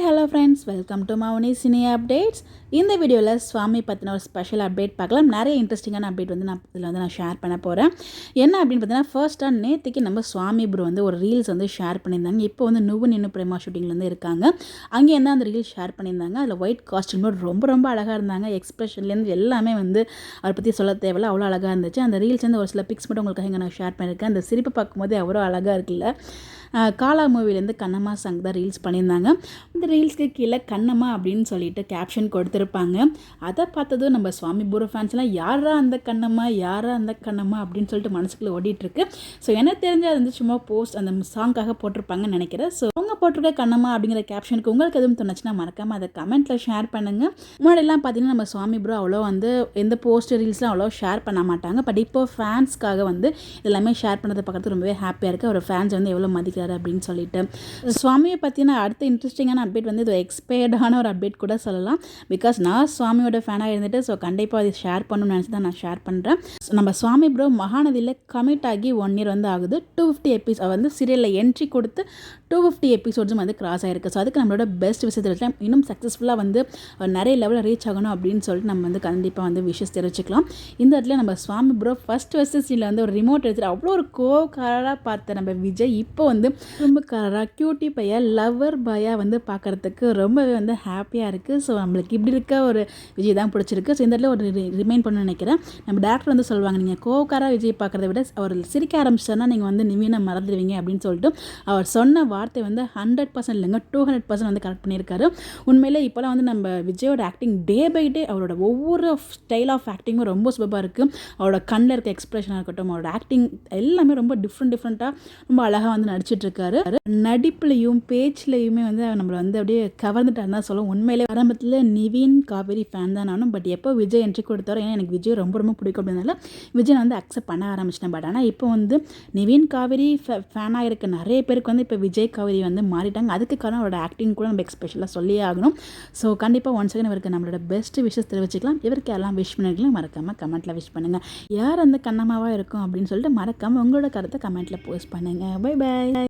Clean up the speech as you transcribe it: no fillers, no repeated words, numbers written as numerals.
Hi hello friends, welcome to Mouni cine updates. இந்த வீடியோவில் சுவாமி பற்றின ஒரு ஸ்பெஷல் அப்டேட் பார்க்கலாம். நிறைய இன்ட்ரெஸ்டிங்கான அப்டேட் வந்து நான் ஷேர் பண்ண போகிறேன். என்ன அப்படின்னு பார்த்தீங்கன்னா, ஃபர்ஸ்ட்டாக நேற்றுக்கு நம்ம சுவாமி ப்ரோ வந்து ஒரு ரீல்ஸ் வந்து ஷேர் பண்ணியிருந்தாங்க. இப்போ வந்து நுவ்வு நின்று பிரேமா ஷூட்டிங்கில் வந்து இருக்காங்க. அங்கேருந்து அந்த ரீல்ஸ் ஷேர் பண்ணியிருந்தாங்க. அதில் ஒயிட் காஸ்டியூமோட ரொம்ப ரொம்ப அழகாக இருந்தாங்க. எக்ஸ்பிரஷன்லேருந்து எல்லாமே வந்து அவரை பற்றி சொல்ல தேவையில்ல, அவ்வளோ அழகாக இருந்துச்சு. அந்த ரீல்ஸ் வந்து ஒரு சில பிக்ஸ் மட்டும் உங்களுக்காக இங்கே நான் ஷேர் பண்ணியிருக்கேன். அந்த சிரிப்பை பார்க்கும்போது அவ்வளோ அழகாக இருக்குல்ல. காலா மூவிலேருந்து கண்ணம்மா சாங் தான் ரீல்ஸ் பண்ணியிருந்தாங்க. இந்த ரீல்ஸ்க்கு கீழே கண்ணம்மா அப்படின்னு சொல்லிட்டு கேப்ஷன் கொடுத்துருப்பாங்க. அதை பார்த்ததும் நம்ம சுவாமி ப்ரோ ஃபேன்ஸ்லாம் யாரா அந்த கண்ணம்மா அப்படின்னு சொல்லிட்டு மனசுக்குள்ளே ஓடிட்டுருக்கு. ஸோ எனக்கு தெரிஞ்ச அது வந்து சும்மா போஸ்ட் அந்த சாங்காக போட்டிருப்பாங்கன்னு நினைக்கிறேன். ஸோ அவங்க போட்டிருக்க கண்ணம்மா அப்படிங்கிற கேப்ஷனுக்கு உங்களுக்கு எதுவும் தோணுச்சுன்னா மறக்காமல் அதை கமெண்ட்டில் ஷேர் பண்ணுங்கள். முன்னாடிலாம் பார்த்தீங்கன்னா நம்ம சுவாமி ப்ரோ அவ்வளோ வந்து எந்த போஸ்ட் ரீல்ஸ்லாம் அவ்வளோ ஷேர் பண்ண மாட்டாங்க. பட் இப்போ ஃபேன்ஸ்க்காக வந்து எல்லாமே ஷேர் பண்ணதை பார்க்குறது ரொம்பவே ஹாப்பியாக இருக்குது. அவர் ஃபேன்ஸ் வந்து எவ்வளோ மதிக்கிறார் அப்படின்னு சொல்லிட்டு. சுவாமியை பற்றின அடுத்த இன்ட்ரெஸ்டிங்கான அப்டேட் வந்து இது எக்ஸ்பயர்டான ஒரு அப்டேட் கூட சொல்லலாம். பிகாஸ் நான் சுவாமியோட ஃபேனாக இருந்துட்டு ஸோ கண்டிப்பாக அதை ஷேர் பண்ணணும்னு நினச்சி தான் நான் ஷேர் பண்ணுறேன். நம்ம சுவாமி ப்ரோ மகாநதியில் கமிட் ஆகி 1 year வந்து ஆகுது. 250 எபிசோட் வந்து சீரியலில் என்ட்ரி கொடுத்து 250 எபிசோட்ஸும் வந்து கிராஸ் ஆகிருக்கு. ஸோ அதுக்கு நம்மளோட பெஸ்ட் விஷயத்தில் இன்னும் சக்ஸஸ்ஃபுல்லாக வந்து நிறைய லெவலில் ரீச் ஆகணும் அப்படின்னு சொல்லிட்டு நம்ம வந்து கண்டிப்பாக வந்து விஷஸ் தெரிவிச்சுக்கலாம். இந்த இடத்துல நம்ம சுவாமி ப்ரோ ஃபஸ்ட் சீனில் வந்து ஒரு ரிமோட் எடுத்துகிட்டு அவ்வளோ ஒரு கோவக்காராக பார்த்த நம்ம விஜய் இப்போ வந்து ரொம்ப காராக கியூட்டி பையா லவ்வர் பாயாக வந்து பார்க்குறதுக்கு ரொம்பவே வந்து ஹாப்பியாக இருக்குது. ஸோ நம்மளுக்கு இப்படி இருக்க ஒரு விஜய் தான் பிடிச்சிருக்கு. ஸோ இந்த இடத்துல ஒரு ரிமைண்ட் பண்ண நினைக்கிறேன். நம்ம டேரக்டர் வந்து சொல்லுவாங்க, நீங்கள் கோவக்காராக விஜய் பார்க்குறத விட அவர் சிரிக்க ஆரம்பிச்சிட்டா நீங்கள் வந்து நிவீனை மறந்துடுவீங்க அப்படின்னு சொல்லிட்டு அவர் சொன்ன வார்த்தை வந்து 100% இல்லைங்க 200% வந்து கரெக்ட் பண்ணியிருக்காரு. உண்மையிலே இப்போலாம் வந்து நம்ம விஜயோட ஆக்டிங் டே பை டே அவரோட ஒவ்வொரு ஸ்டைல் ஆஃப் ஆக்டிங்கும் ரொம்ப சூப்பராக இருக்குது. அவரோட கண்ணில் இருக்க எக்ஸ்பிரஷனாக இருக்கட்டும், அவரோட ஆக்டிங் எல்லாமே ரொம்ப டிஃப்ரெண்ட்டாக ரொம்ப அழகாக வந்து நடிச்சிட்ருக்காரு. நடிப்புலையும் பேச்சிலையுமே வந்து நம்மளை வந்து அப்படியே கவர்ந்துட்டாருன்னு தான் சொல்லுவோம். உண்மையிலே ஆரம்பத்தில் நிவின் காவேரி ஃபேன் தான் நானும். பட் எப்போ விஜய் என்ட்ரி கொடுத்தாரோ, ஏன்னா எனக்கு விஜய் ரொம்ப ரொம்ப பிடிக்கும் அப்படின்னால விஜய் நான் வந்து அக்செப்ட் பண்ண ஆரம்பிச்சிட்டேன். பட் ஆனால் இப்போ வந்து நிவின் காவேரி ஃபேனாக இருக்க நிறைய பேருக்கு வந்து இப்போ விஜய் காவேரி வந்து மாறிட்டாங்க. அதுக்கு காரணம் அவரோட ஆக்டிங் கூட நம்ம எக்ஸ்பெஷலாக சொல்லியே ஆகணும். ஸோ கண்டிப்பாக ஒன்ஸ் அகேன் இவருக்கு நம்மளோட பெஸ்ட் விஷஸ் தெரிவிச்சுக்கலாம். இவருக்கு யாரெல்லாம் விஷ் பண்ணிருக்கலாம் மறக்காமல் கமெண்ட்டில் விஷ் பண்ணுங்கள். யார் அந்த கண்ணம்மாவாக இருக்கும் அப்படின்னு சொல்லிட்டு மறக்காமல் உங்களோட கருத்தை கமெண்ட்டில் போஸ்ட் பண்ணுங்கள். Bye by.